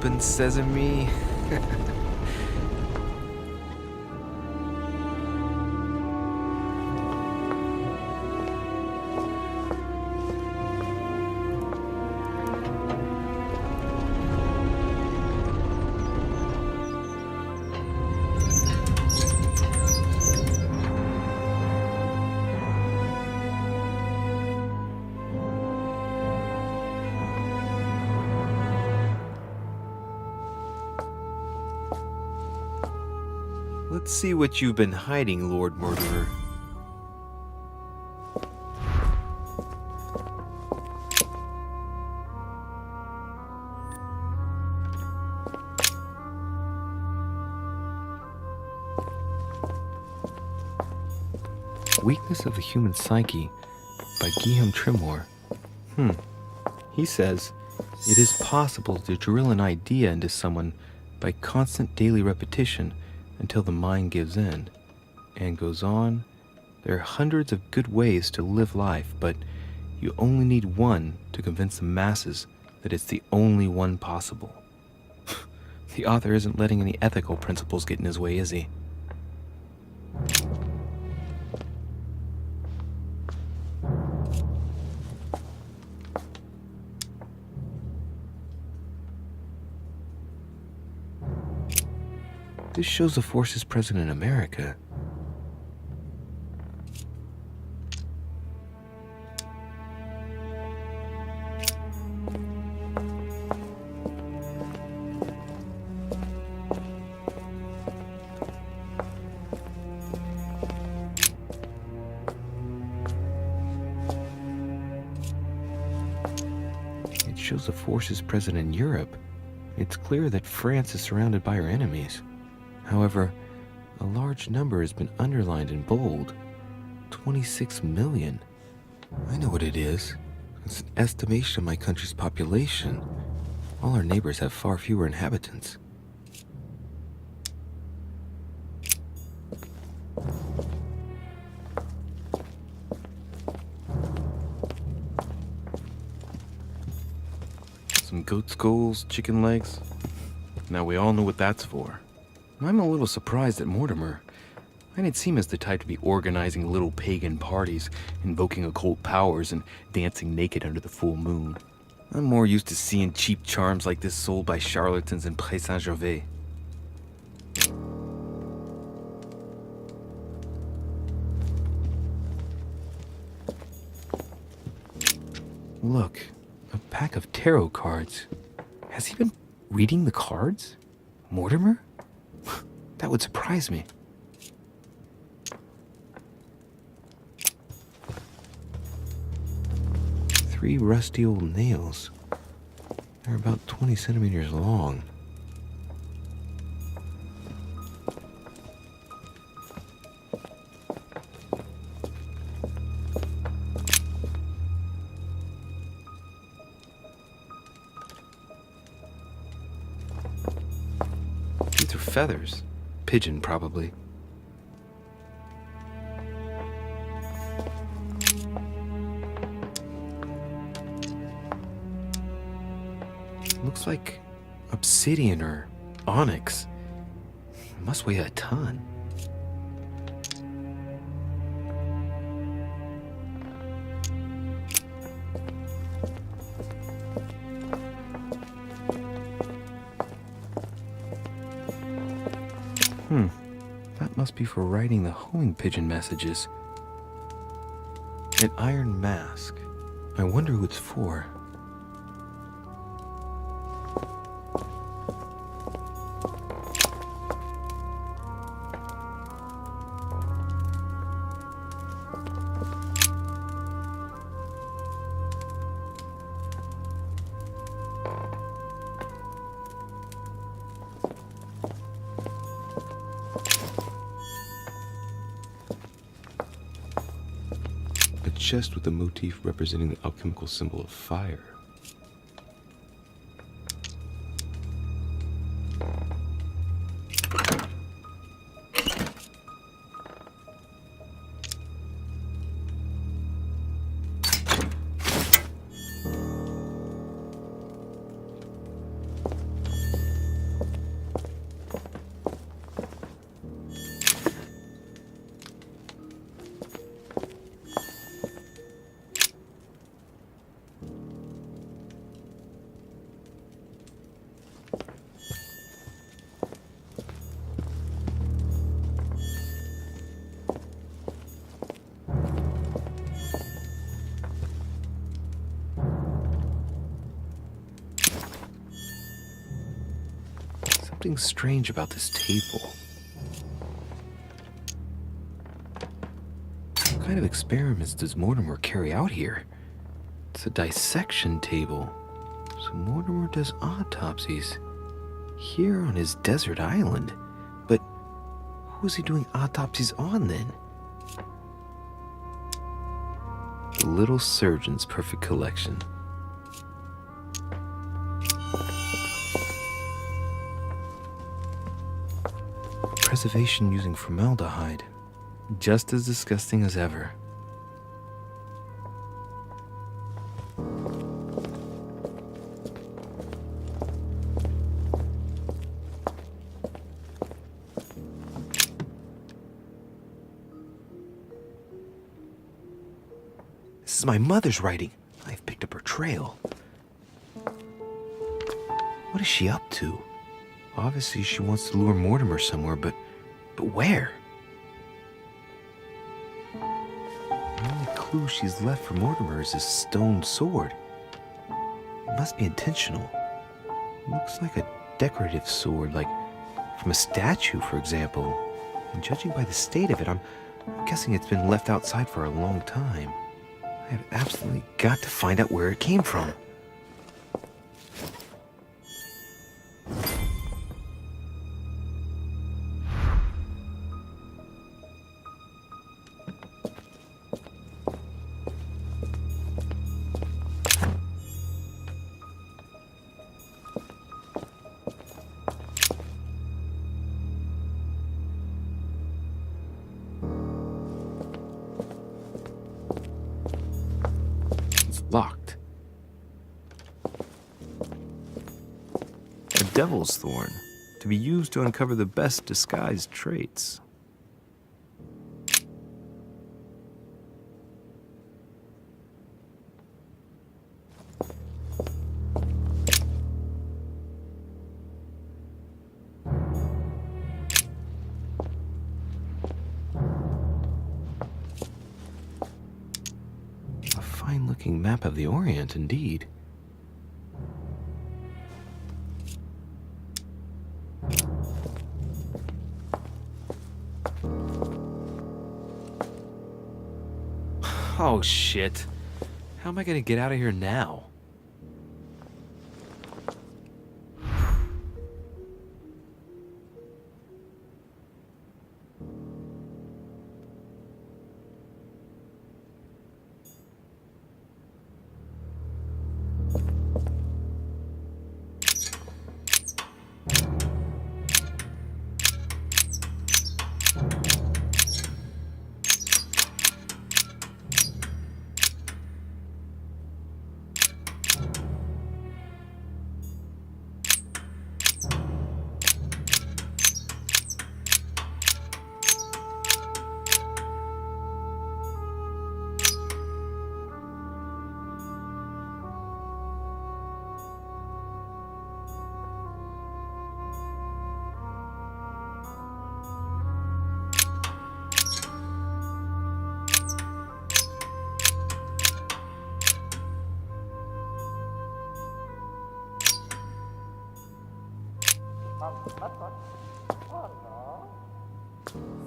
open sesame. Let's see what you've been hiding, Lord Murderer. Weakness of the Human Psyche by Guillaume Trimore. He says, it is possible to drill an idea into someone by constant daily repetition until the mind gives in. And goes on, there are hundreds of good ways to live life, but you only need one to convince the masses that it's the only one possible. The author isn't letting any ethical principles get in his way, is he? This shows the forces present in America. It shows the forces present in Europe. It's clear that France is surrounded by her enemies. However, a large number has been underlined in bold. 26 million. I know what it is. It's an estimation of my country's population. All our neighbors have far fewer inhabitants. Some goat skulls, chicken legs. Now we all know what that's for. I'm a little surprised at Mortimer. I didn't seem as the type to be organizing little pagan parties, invoking occult powers, and dancing naked under the full moon. I'm more used to seeing cheap charms like this sold by charlatans in Pré Saint-Gervais. Look, a pack of tarot cards. Has he been reading the cards? Mortimer? That would surprise me. Three rusty old nails. They're about 20 centimeters long. These are feathers. Pigeon, probably. Looks like obsidian or onyx. It must weigh a ton. That must be for writing the homing pigeon messages. An iron mask. I wonder who it's for. Chest with the motif representing the alchemical symbol of fire. something strange about this table. What kind of experiments does Mortimer carry out here? It's a dissection table. So Mortimer does autopsies here on his desert island. But who is he doing autopsies on then? The little surgeon's perfect collection. Preservation using formaldehyde. Just as disgusting as ever. This is my mother's writing. I've picked up her trail. What is she up to? Obviously, she wants to lure Mortimer somewhere, but where? The only clue she's left for Mortimer is this stone sword. It must be intentional. It looks like a decorative sword, like from a statue, for example. And judging by the state of it, I'm guessing it's been left outside for a long time. I have absolutely got to find out where it came from. Locked. A devil's thorn, to be used to uncover the best disguised traits. Fine-looking map of the Orient, indeed. Oh, shit. How am I gonna get out of here now?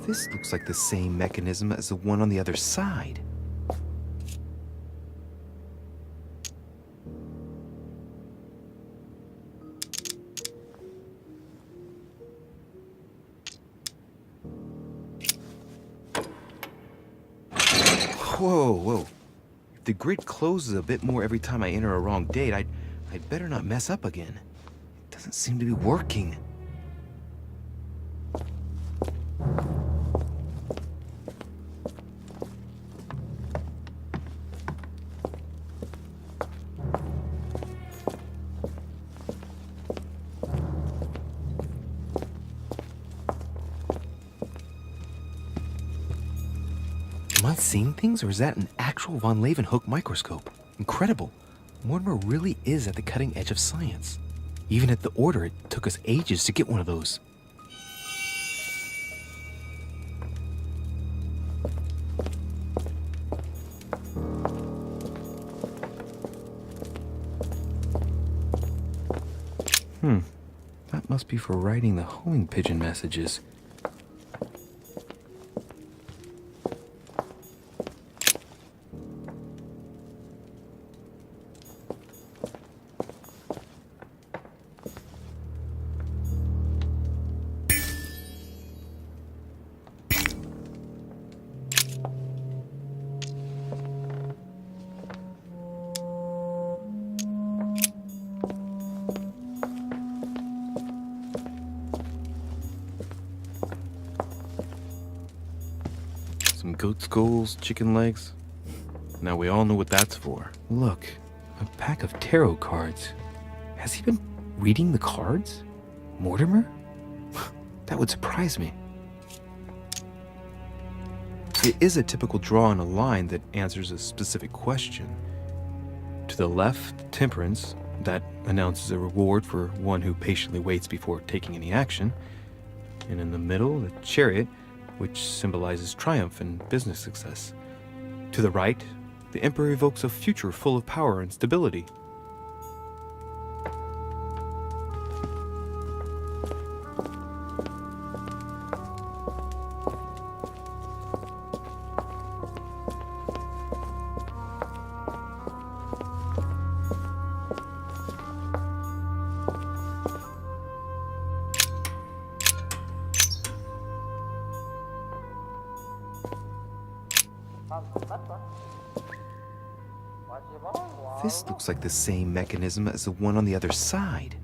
This looks like the same mechanism as the one on the other side. Whoa. If the grid closes a bit more every time I enter a wrong date, I'd better not mess up again. It doesn't seem to be working. Am I seeing things, or is that an actual von Leeuwenhoek microscope? Incredible. Mortimer really is at the cutting edge of science. Even at the Order, it took us ages to get one of those. That must be for writing the homing pigeon messages. Some goat skulls, chicken legs. Now we all know what that's for. Look, a pack of tarot cards. Has he been reading the cards? Mortimer? That would surprise me. It is a typical draw on a line that answers a specific question. To the left, temperance, that announces a reward for one who patiently waits before taking any action. And in the middle, the chariot, which symbolizes triumph and business success. To the right, the Emperor evokes a future full of power and stability. This looks like the same mechanism as the one on the other side.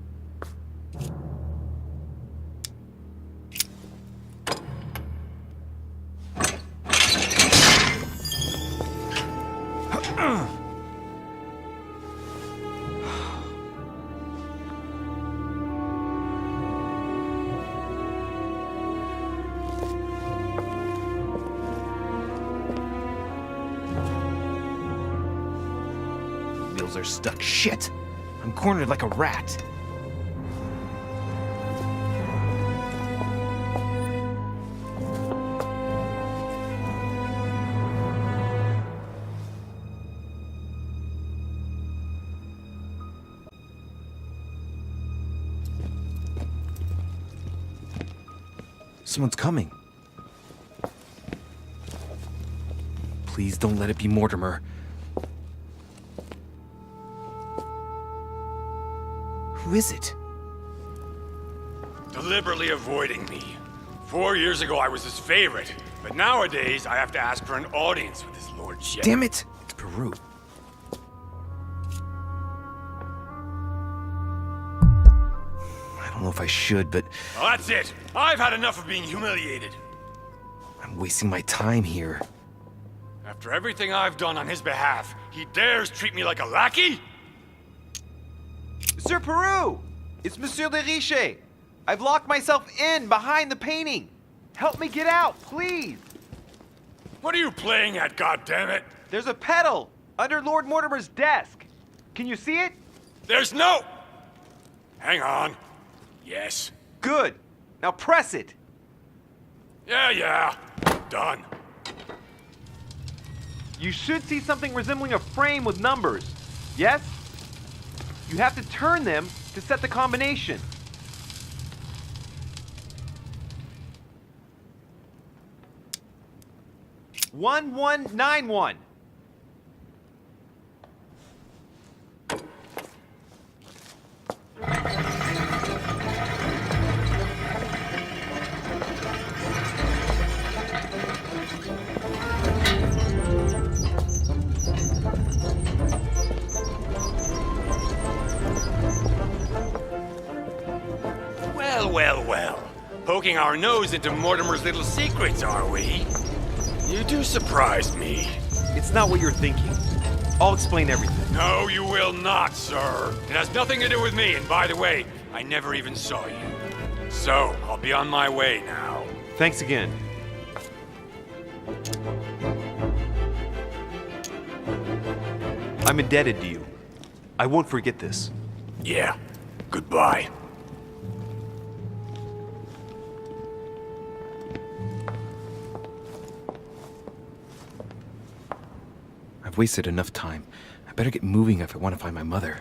Wheels are stuck. Shit! I'm cornered like a rat. Someone's coming. Please don't let it be Mortimer. Who is it? Deliberately avoiding me. 4 years ago I was his favorite, but nowadays I have to ask for an audience with his lordship. Damn it! It's Peru. I don't know if I should, but... Well, that's it! I've had enough of being humiliated. I'm wasting my time here. After everything I've done on his behalf, he dares treat me like a lackey? Sir Peru! It's Monsieur de Riche! I've locked myself in behind the painting! Help me get out, please! What are you playing at, goddammit? There's a pedal under Lord Mortimer's desk. Can you see it? There's no... Hang on. Yes. Good. Now press it. Yeah. Done. You should see something resembling a frame with numbers. Yes? You have to turn them to set the combination. One, 191. Well. Poking our nose into Mortimer's little secrets, are we? You do surprise me. It's not what you're thinking. I'll explain everything. No, you will not, sir. It has nothing to do with me, and by the way, I never even saw you. So, I'll be on my way now. Thanks again. I'm indebted to you. I won't forget this. Yeah, goodbye. I've wasted enough time. I better get moving if I want to find my mother.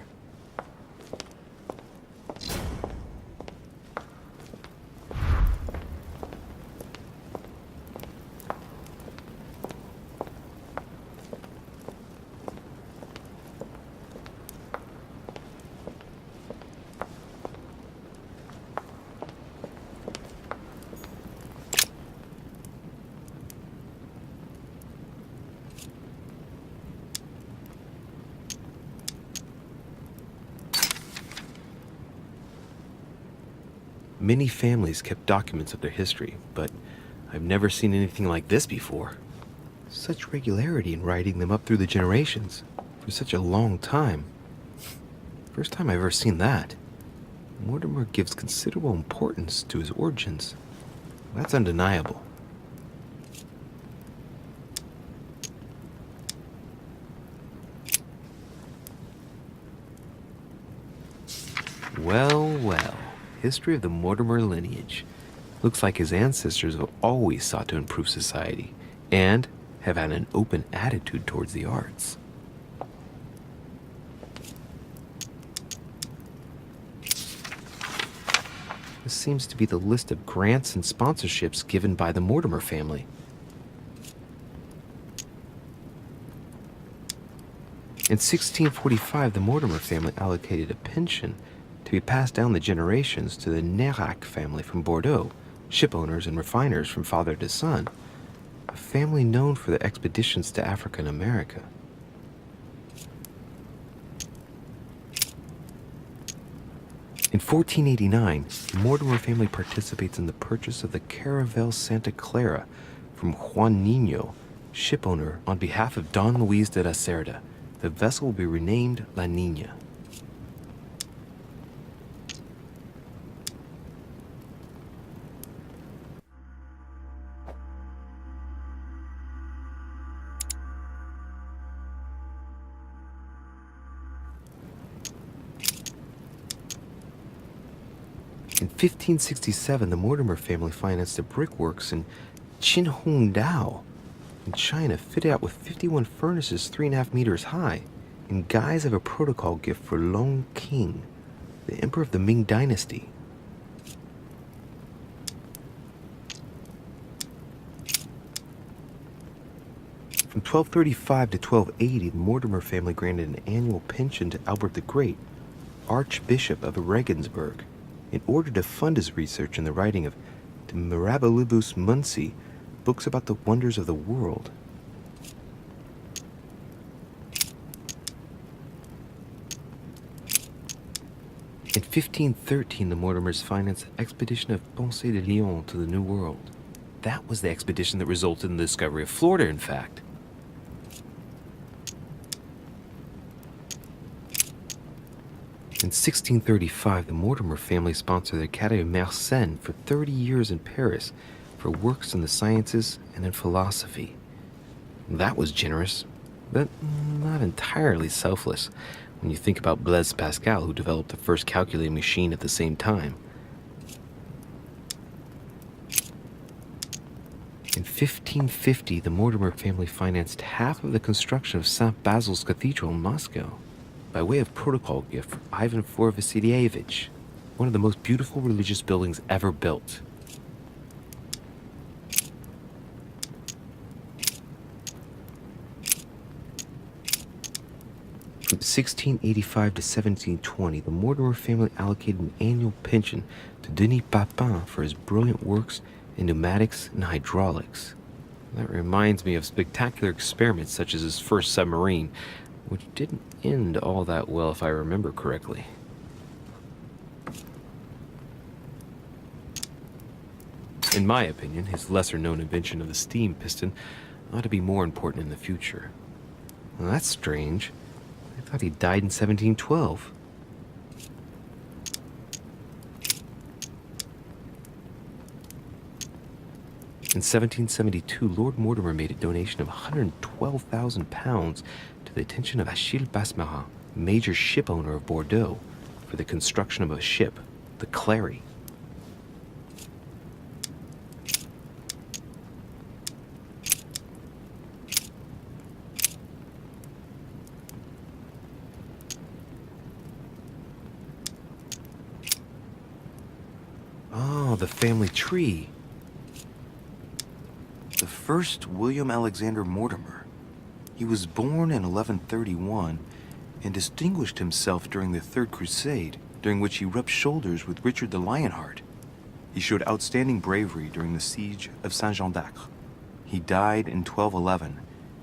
Many families kept documents of their history, but I've never seen anything like this before. Such regularity in writing them up through the generations for such a long time. First time I've ever seen that. Mortimer gives considerable importance to his origins. That's undeniable. Well, history of the Mortimer lineage. Looks like his ancestors have always sought to improve society and have had an open attitude towards the arts. This seems to be the list of grants and sponsorships given by the Mortimer family. In 1645, the Mortimer family allocated a pension to be passed down the generations to the Nérac family from Bordeaux, shipowners and refiners from father to son, a family known for their expeditions to Africa and America. In 1489, the Mortimer family participates in the purchase of the Caravel Santa Clara from Juan Niño, shipowner on behalf of Don Luis de la Cerda. The vessel will be renamed La Niña. In 1567, the Mortimer family financed the brickworks in Qinhongdao in China, fitted out with 51 furnaces 3.5 meters high, in guise of a protocol gift for Long King, the emperor of the Ming Dynasty. From 1235 to 1280, the Mortimer family granted an annual pension to Albert the Great, Archbishop of Regensburg, in order to fund his research in the writing of De Mirabilibus Munci, books about the wonders of the world. In 1513, the Mortimers financed the expedition of Ponce de Leon to the New World. That was the expedition that resulted in the discovery of Florida, in fact. In 1635, the Mortimer family sponsored the Academy of Mersenne for 30 years in Paris for works in the sciences and in philosophy. That was generous, but not entirely selfless when you think about Blaise Pascal, who developed the first calculating machine at the same time. In 1550, the Mortimer family financed half of the construction of St. Basil's Cathedral in Moscow, by way of protocol gift for Ivan IV Vasilievich, one of the most beautiful religious buildings ever built. From 1685 to 1720, the Mortimer family allocated an annual pension to Denis Papin for his brilliant works in pneumatics and hydraulics. That reminds me of spectacular experiments such as his first submarine, which didn't end all that well if I remember correctly. In my opinion, his lesser-known invention of the steam piston ought to be more important in the future. Well, that's strange. I thought he died in 1712. In 1772, Lord Mortimer made a donation of £112,000 to the attention of Achille Basmarin, major shipowner of Bordeaux, for the construction of a ship, the Clary. Oh, the family tree. The first William Alexander Mortimer. He was born in 1131 and distinguished himself during the Third Crusade, during which he rubbed shoulders with Richard the Lionheart. He showed outstanding bravery during the siege of Saint-Jean d'Acre. He died in 1211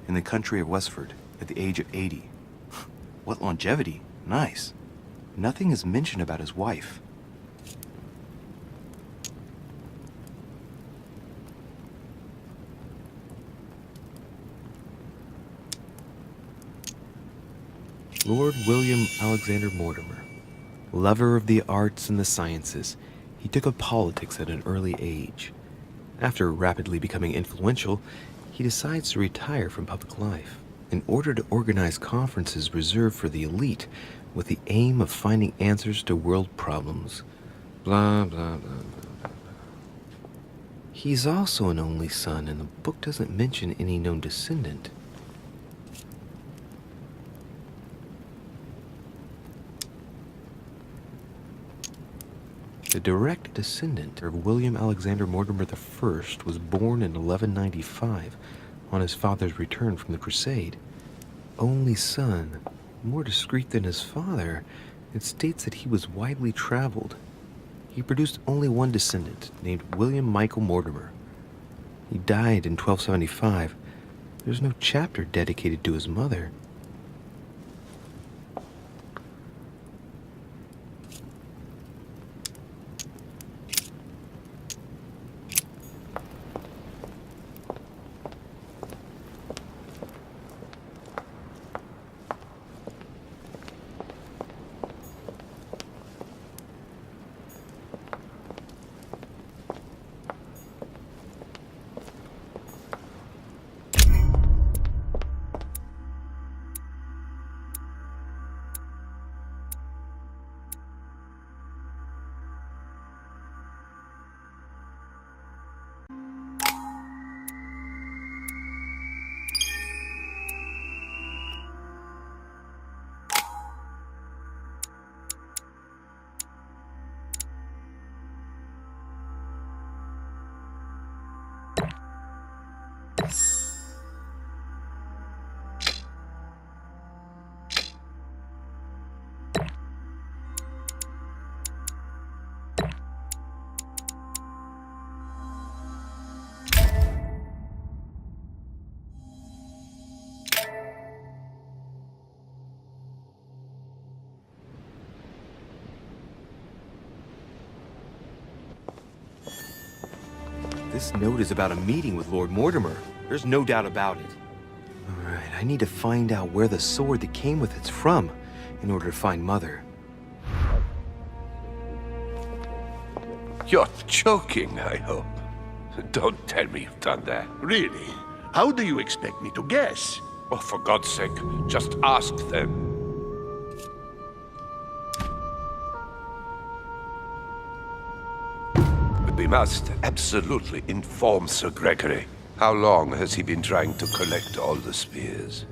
in the country of Westford at the age of 80. What longevity! Nice. Nothing is mentioned about his wife. Lord William Alexander Mortimer, lover of the arts and the sciences, he took up politics at an early age. After rapidly becoming influential, he decides to retire from public life in order to organize conferences reserved for the elite with the aim of finding answers to world problems. Blah, blah, blah, blah. He's also an only son, and the book doesn't mention any known descendant. The direct descendant of William Alexander Mortimer I was born in 1195 on his father's return from the crusade. Only son, more discreet than his father, it states that he was widely traveled. He produced only one descendant, named William Michael Mortimer. He died in 1275. There's no chapter dedicated to his mother. This note is about a meeting with Lord Mortimer. There's no doubt about it. All right, I need to find out where the sword that came with it's from in order to find Mother. You're joking, I hope. Don't tell me you've done that. Really? How do you expect me to guess? Oh, for God's sake, just ask them. We must absolutely inform Sir Gregory. How long has he been trying to collect all the spears?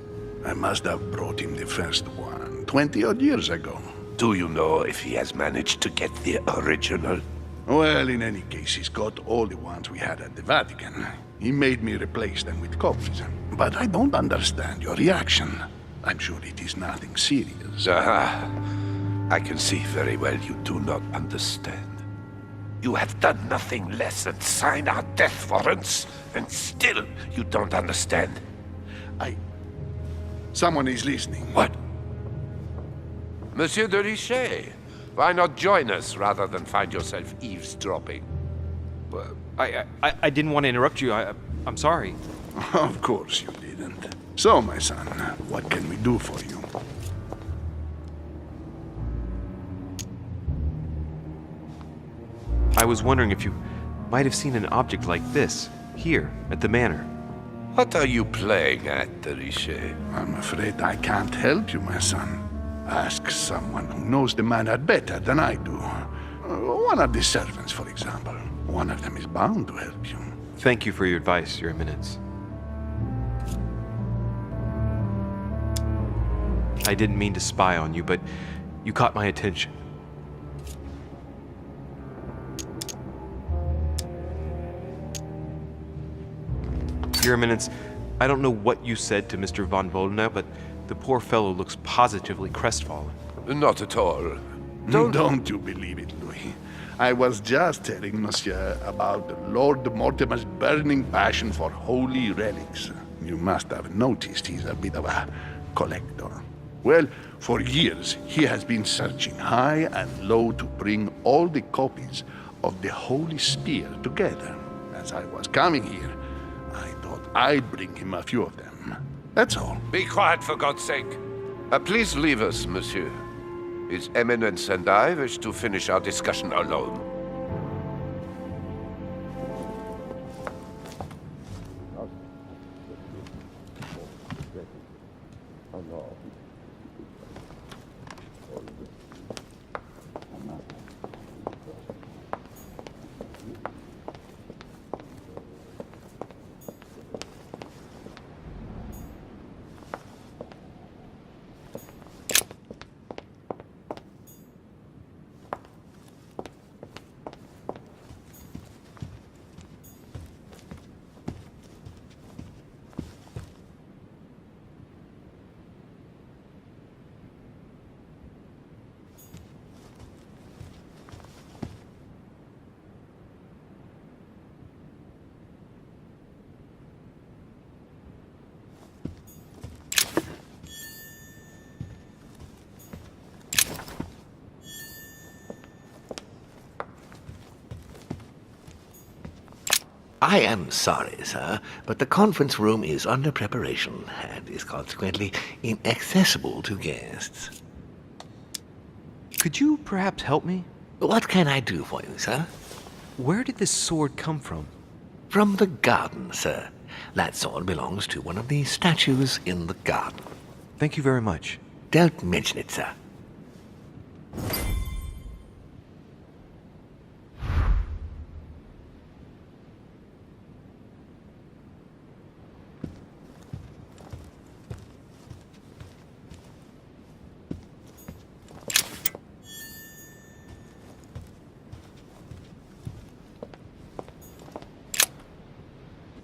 I must have brought him the first one 20-odd years ago. Do you know if he has managed to get the original? Well, in any case, he's got all the ones we had at the Vatican. He made me replace them with copies. But I don't understand your reaction. I'm sure it is nothing serious. I can see very well you do not understand. You have done nothing less than sign our death warrants, and still you don't understand. Someone is listening. What? Monsieur de Richet, why not join us rather than find yourself eavesdropping? I didn't want to interrupt you. I'm sorry. Of course you didn't. So, my son, what can we do for you? I was wondering if you might have seen an object like this, here, at the manor. What are you playing at, de Richet? I'm afraid I can't help you, my son. Ask someone who knows the manor better than I do. One of the servants, for example. One of them is bound to help you. Thank you for your advice, Your Eminence. I didn't mean to spy on you, but you caught my attention. Your Eminence, I don't know what you said to Mr. von Volna, but the poor fellow looks positively crestfallen. Not at all. Don't you believe it, Louis. I was just telling Monsieur about Lord Mortimer's burning passion for holy relics. You must have noticed he's a bit of a collector. Well, for years he has been searching high and low to bring all the copies of the Holy Spear together. As I was coming here, I thought I'd bring him a few of them. That's all. Be quiet, for God's sake. Please leave us, monsieur. His Eminence and I wish to finish our discussion alone. I am sorry, sir, but the conference room is under preparation and is consequently inaccessible to guests. Could you perhaps help me? What can I do for you, sir? Where did this sword come from? From the garden, sir. That sword belongs to one of the statues in the garden. Thank you very much. Don't mention it, sir.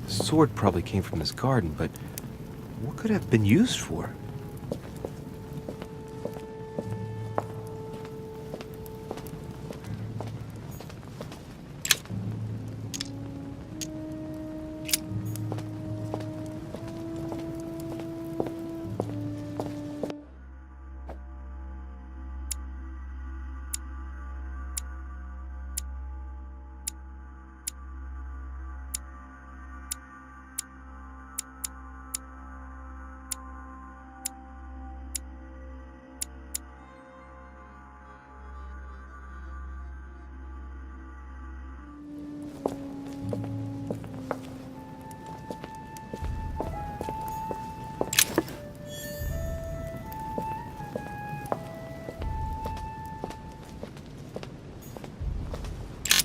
The sword probably came from his garden, but what could it have been used for?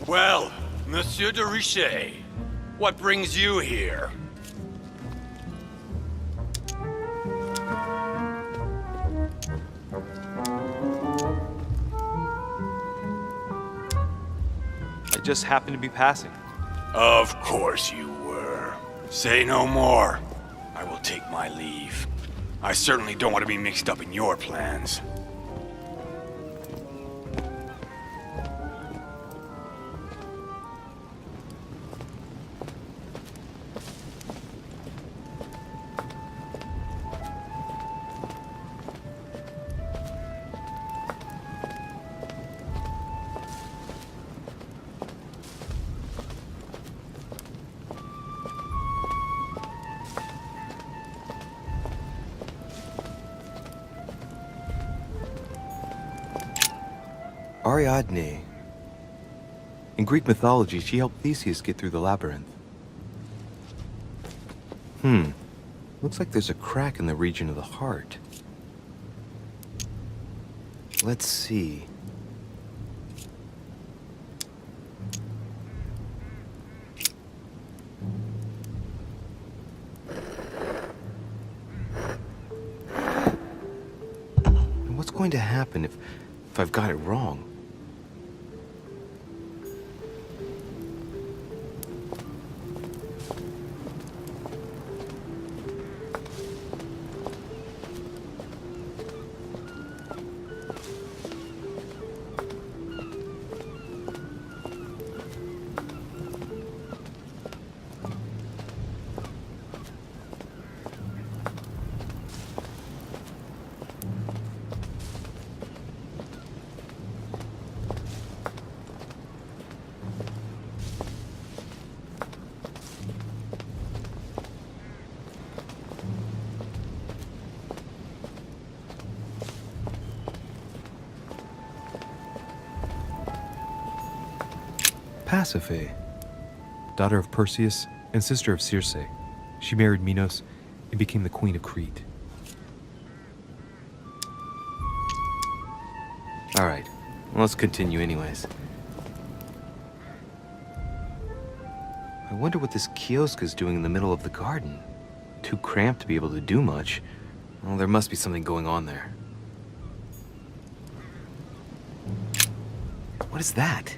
Well, Monsieur de Richet, what brings you here? I just happened to be passing. Of course you were. Say no more. I will take my leave. I certainly don't want to be mixed up in your plans. Ariadne. In Greek mythology, she helped Theseus get through the labyrinth. Looks like there's a crack in the region of the heart. Let's see. And what's going to happen if I've got it wrong? Pasiphae, daughter of Perseus and sister of Circe. She married Minos and became the queen of Crete. Alright, let's continue anyways. I wonder what this kiosk is doing in the middle of the garden. Too cramped to be able to do much. Well, there must be something going on there. What is that?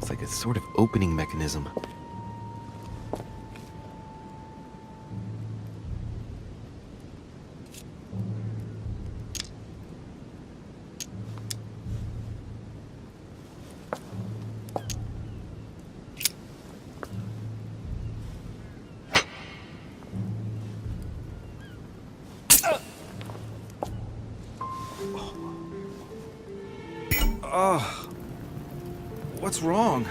It's like a sort of opening mechanism. What's wrong?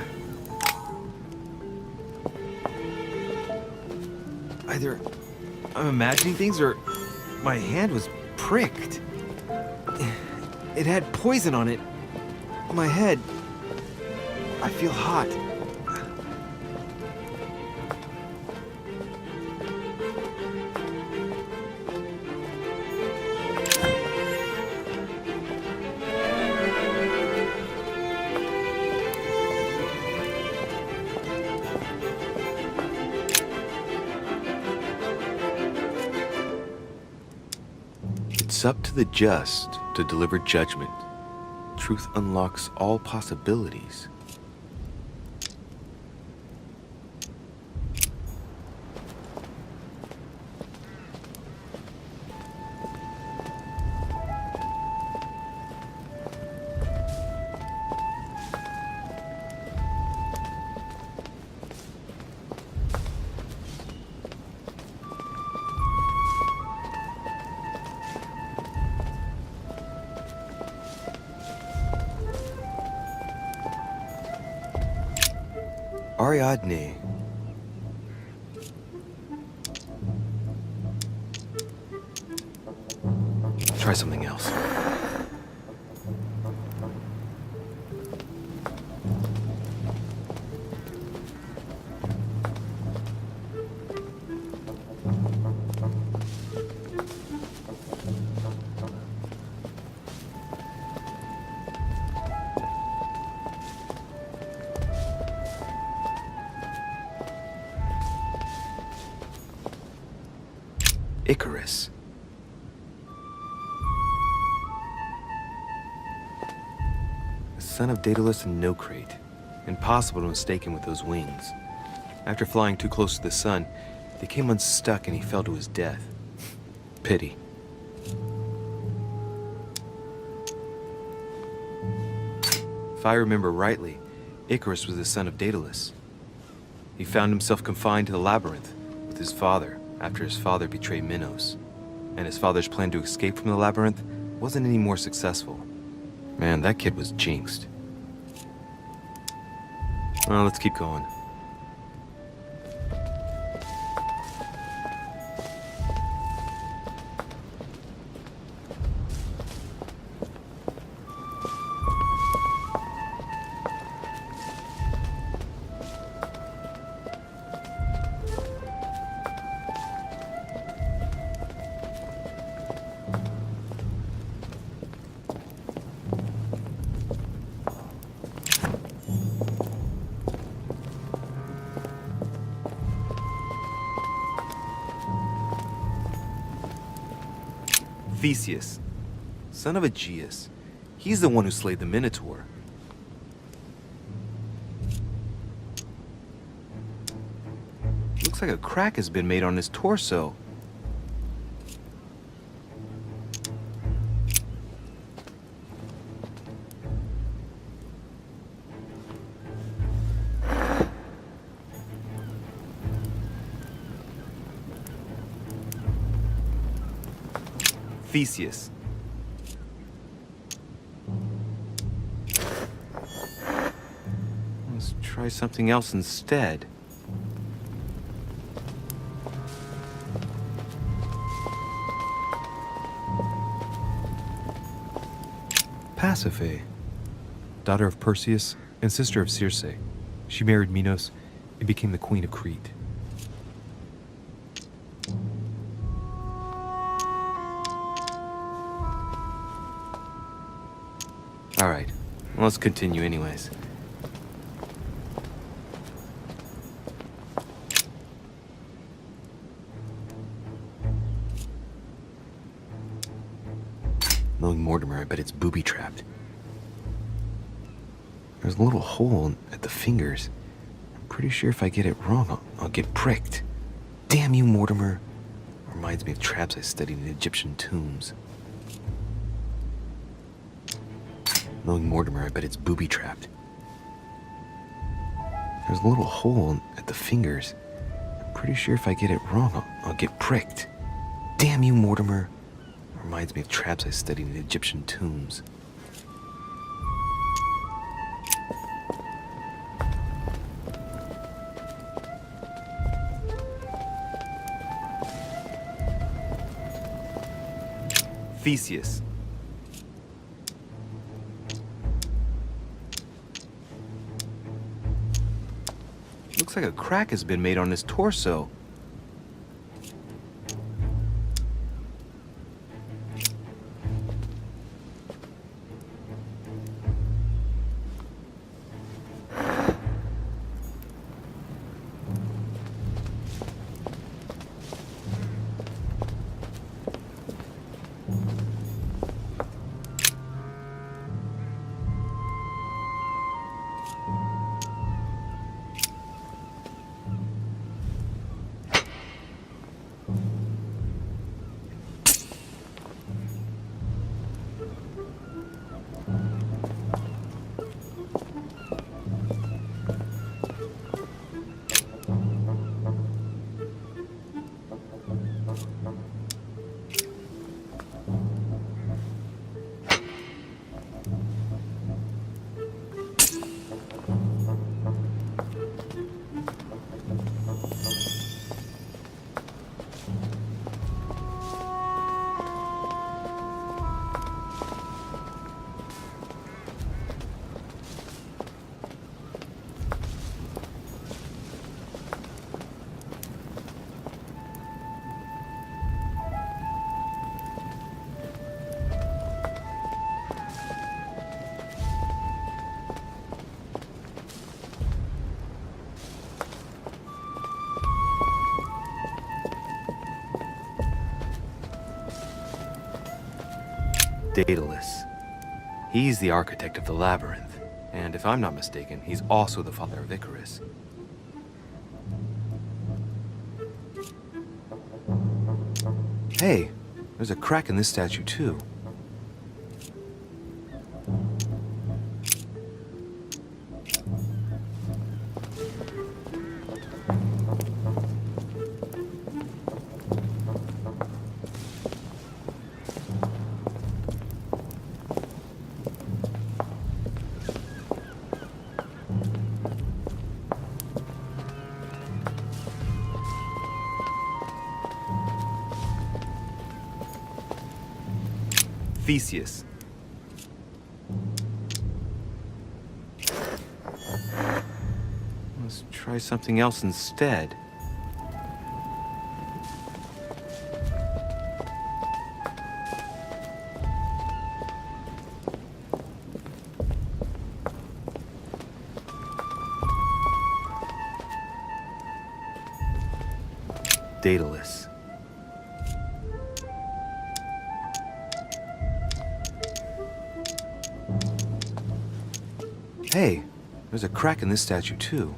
Either I'm imagining things or my hand was pricked. It had poison on it. My head. I feel hot. It's up to the just to deliver judgment. Truth unlocks all possibilities. Ariadne. Try something else. Icarus. The son of Daedalus and Nocrate. Impossible to mistake him with those wings. After flying too close to the sun, they came unstuck and he fell to his death. Pity. If I remember rightly, Icarus was the son of Daedalus. He found himself confined to the labyrinth with his father after his father betrayed Minos, and his father's plan to escape from the labyrinth wasn't any more successful. Man, that kid was jinxed. Well, let's keep going. Theseus, son of Aegeus. He's the one who slayed the Minotaur. Looks like a crack has been made on his torso. Theseus. Let's try something else instead. Pasiphae, daughter of Perseus and sister of Circe. She married Minos and became the queen of Crete. Alright, let's continue anyways. Knowing Mortimer, I bet it's booby-trapped. There's a little hole at the fingers. I'm pretty sure if I get it wrong, I'll get pricked. Damn you, Mortimer. Reminds me of traps I studied in Egyptian tombs. Knowing Mortimer, I bet it's booby-trapped. There's a little hole at the fingers. I'm pretty sure if I get it wrong, I'll get pricked. Damn you, Mortimer. Reminds me of traps I studied in Egyptian tombs. Theseus. Looks like a crack has been made on his torso. Daedalus. He's the architect of the labyrinth, and if I'm not mistaken, he's also the father of Icarus. Hey, there's a crack in this statue too. Theseus. Let's try something else instead. Daedalus. Hey, there's a crack in this statue too.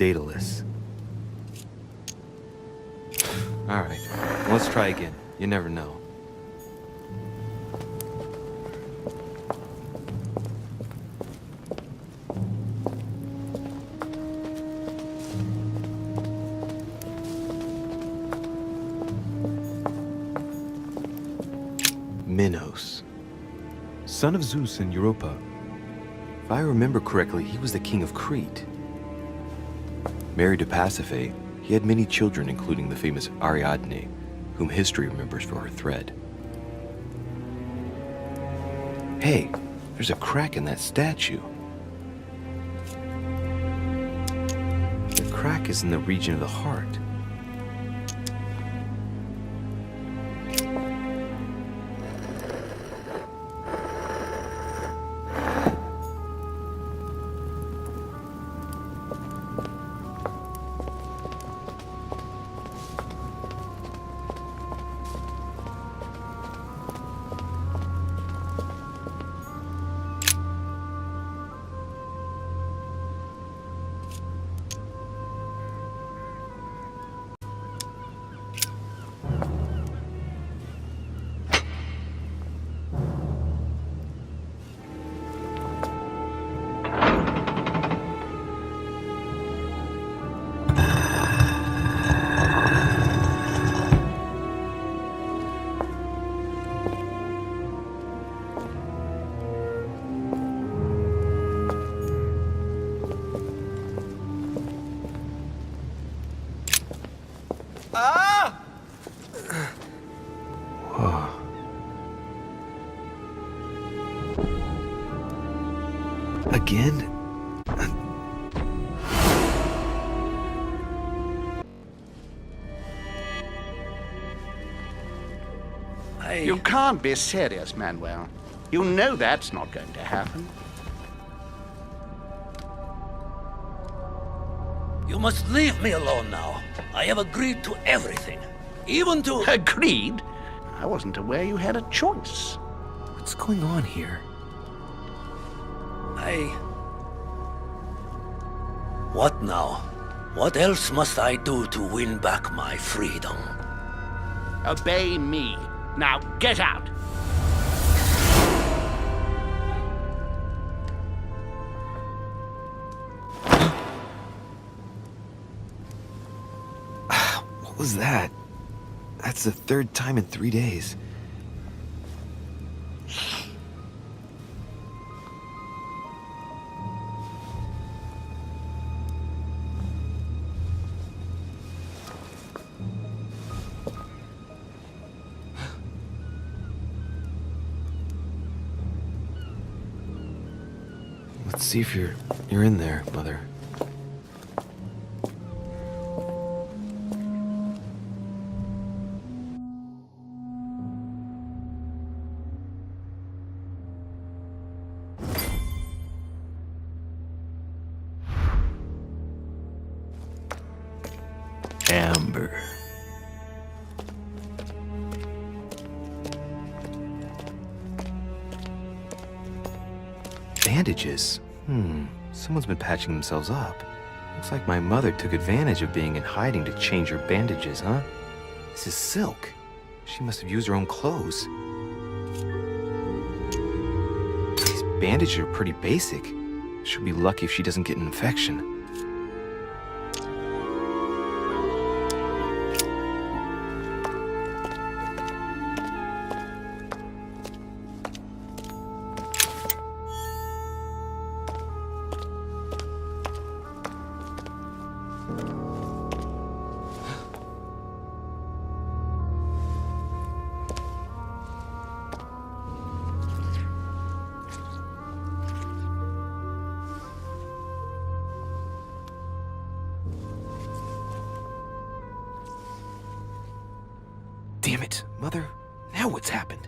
Daedalus. Alright, let's try again. You never know. Minos, son of Zeus and Europa. If I remember correctly, he was the king of Crete. Married to Pasiphae, he had many children, including the famous Ariadne, whom history remembers for her thread. Hey, there's a crack in that statue. The crack is in the region of the heart. Again? You can't be serious, Manuel. You know that's not going to happen. You must leave me alone now. I have agreed to everything. Even to... Agreed? I wasn't aware you had a choice. What's going on here? What now? What else must I do to win back my freedom? Obey me. Now get out! What was that? That's the third time in 3 days. Let's see if you're in there, Mother. Amber. Bandages? Someone's been patching themselves up. Looks like my mother took advantage of being in hiding to change her bandages, huh? This is silk. She must have used her own clothes. These bandages are pretty basic. She'll be lucky if she doesn't get an infection. Damn it, Mother. Now what's happened?